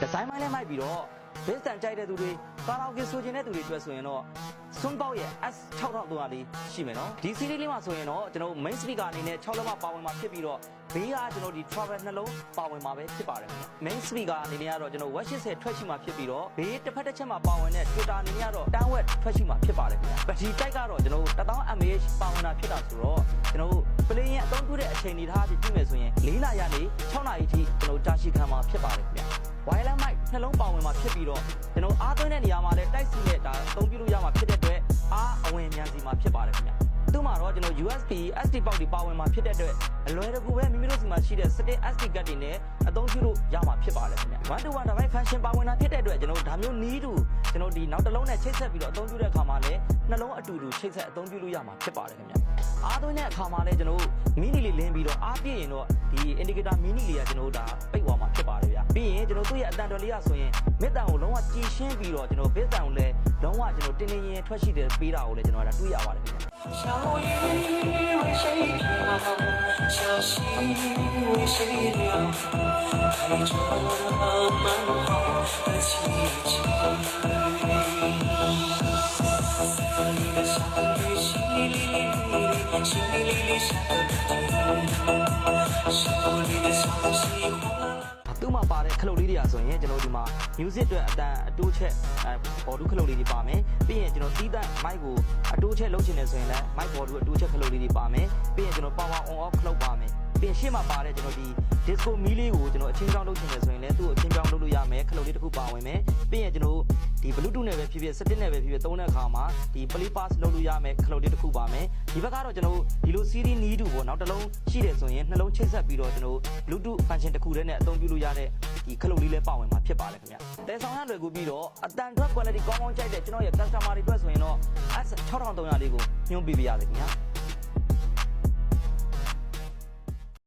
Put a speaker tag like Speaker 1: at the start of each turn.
Speaker 1: ဒီဇိုင်းမိုင်းလည်းမိုက်ပြီးတော့ဘစ်တန်ကြိုက်တဲ့သူတွေကာရာအိုကေဆိုချင်တဲ့သူတွေတွေ့ဆိုရင်တော့စွန်းပေါက်ရဲ့ S6300 လေးရှိမယ်နော်ဒီ series လေးမှာဆိုရင်တော့ကျွန်တော် main speaker အနေနဲ့6လုံးမှပါဝင်မှာဖြစ်ပြီးတော့ဘေးကကျွန်တော်ဒီ travel နှလုံးပါဝင်မှာပဲဖြစ်ပါတယ် main speaker အနေနဲ့ကတော့ကျွန်တော် watt 80ထွက်ရှိမှာဖြစ်ပြီးတော့ဘေးတစ်ဖက်တစ်ချက်မှာပါဝင်တဲ့ Twitter အနေနဲ့ကတော့10 watt ထွက်ရှိမှာဖြစ်ပါတယ်ခင်ဗျာဘက်ထရီတိုက်ကတော့ကျွန်တော်1000 mAh ပါဝင်တာဖြစ်တာဆိုတော့ကျွန်တော် play ရင်အသုံးပြုတဲ့အချိန်တွေထားပြီးကြည့်မယ်ဆိုရင်4နာရီကနေ6နာရီထိကျွန်တော်ကြာရှည်ခံမှာဖြစ်ပါတယ်ခင်ဗျာwireless mic နှလုံးပါဝင်မှာဖြစ်ပြီးတော့ကျွန်တော်အားသွင်းတဲ့နေရာမှာလည်းတိုက်စီနဲ့ဒါအသုံးပြုလို့ရမှာဖြစ်တဲ့အတွက်အားအဝင်မြန်စီမှာဖြစ်ပါတယ်ခင်ဗျာသူ့မှာတော့ကျွန်တော် USB SD ပေါက်တွေပါဝင်မှာဖြစ်တဲ့အတွက်အလွယ်တကူပဲမိမိတို့စီမှာရှိတဲ့ stick SD card တွေနဲ့အသုံးပြုလို့ရမှာဖြစ်ပါတယ်ခင်ဗျာ one to one device function ပါဝင်တာဖြစ်တဲ့အတွက်ကျွန်တော်ဒါမျိုးနီးတူကျွန်တော်ဒီနောက်တစ်လုံးနဲ့ချိတ်ဆက်ပြီးတော့အသုံးပြုတဲ့အခါမှာလည်းနှလုံးအတူတူချိတ်ဆက်အသုံးပြုလို့ရမှာဖြစ်ပါတယ်ခင်ဗျာအားသွင်းတဲ့အခါမှာလည်းကျွန်တော်မီနီလေးလင်းပြီးတော့အားပြည့်ရင်တော့ဒီ indicator မီနီလေးကကျွန်တော်ဒါပိတ်သွားမှာဖြစ်ပါတယ်ဗျာပြီးရင်ကျွန်တော်သူ့ရဲ့အတန်တော်လေးရဆိုရင်မစ်တန်ကိုလုံးဝကြည်ရှင်းပြီးတော့ကျွန်တော်ဘစ်တန်ကိုလည်းလုံးဝကျွန်တော်တင်းတင်းရင်ထွက်ရှိတယ်ပေးတာကိုလည်းကျွန်တော်ဒါတွေ့ရပါတယ်ခင်ဗျာ
Speaker 2: 小雨为谁飘？小溪为谁流？陪着满后的凄凄。色里的小雨，淅沥沥沥沥，淅沥沥沥下个不停。手里的小西花。
Speaker 1: သူ့မှာပါတဲ့ခလုတ်လေးတွေကဆိုရင်ကျွန်တော်ဒီမှာ music အတွက်အတန်အတိုးချက်ဘော်ဒူးခလုတ်လေးတွေပါမယ်ပြီးရင်ကျွန်တော်တီးတန့် mic ကိုအတိုးချက်လုပ်ချင်တယ်ဆိုရင်လည်း mic ဘော်ဒူးအတိုးချက်ခလုတ်လေးတွေပါမယ်ပြီးရင်ကျွန်တော် power on off ခလုတ်ပါမယ်ပြီးရင်ရှေ့မှာပါတဲ့ကျွန်တော်ဒီ disco မီးလေးကိုကျွန်တော်အချင်းချောင်းလုပ်ချင်တယ်ဆိုရင်လည်းသူ့ကိုအချင်းချောင်းလုပ်လို့ရမယ်ခလုတ်လေးတစ်ခုပါဝင်မယ်ပြီးရင်ကျွန်တော်ဒီ bluetooth နဲ့ပဲဖြစ်ဖြစ် setting နဲ့ပဲဖြစ်ဖြစ်သုံးတဲ့အခါမှာဒီ play pass လုပ်လို့ရမယ်ခလုတ်လေးတစ်ခုပါမယ်ဒီဘက်ကတော့ကျွန်တော်ဒီလို CD need ပေါ့နောက်တစ်လုံးရှိတယ်ဆိုရင်နှလုံးချိတ်ဆက်ပြီးတော့ကျွန်တော် bluetooth function တစ်ခုတည်းနဲ့အသုံးပြုလို့ရတဲ့ဒီခလုတ်လေးလည်းပါဝင်မှာဖြစ်ပါတယ်ခင်ဗျ။တဲဆောင်ရလွယ်ကူပြီးတော့အတန်ထွက် quality ကောင်းကောင်းကြိုက်တဲ့ကျွန်တော်ရဲ့ customer တွေအတွက်ဆိုရင်တော့ S6300 လေးကိုညွှန်ပြပေးရစေခင်ဗျာ။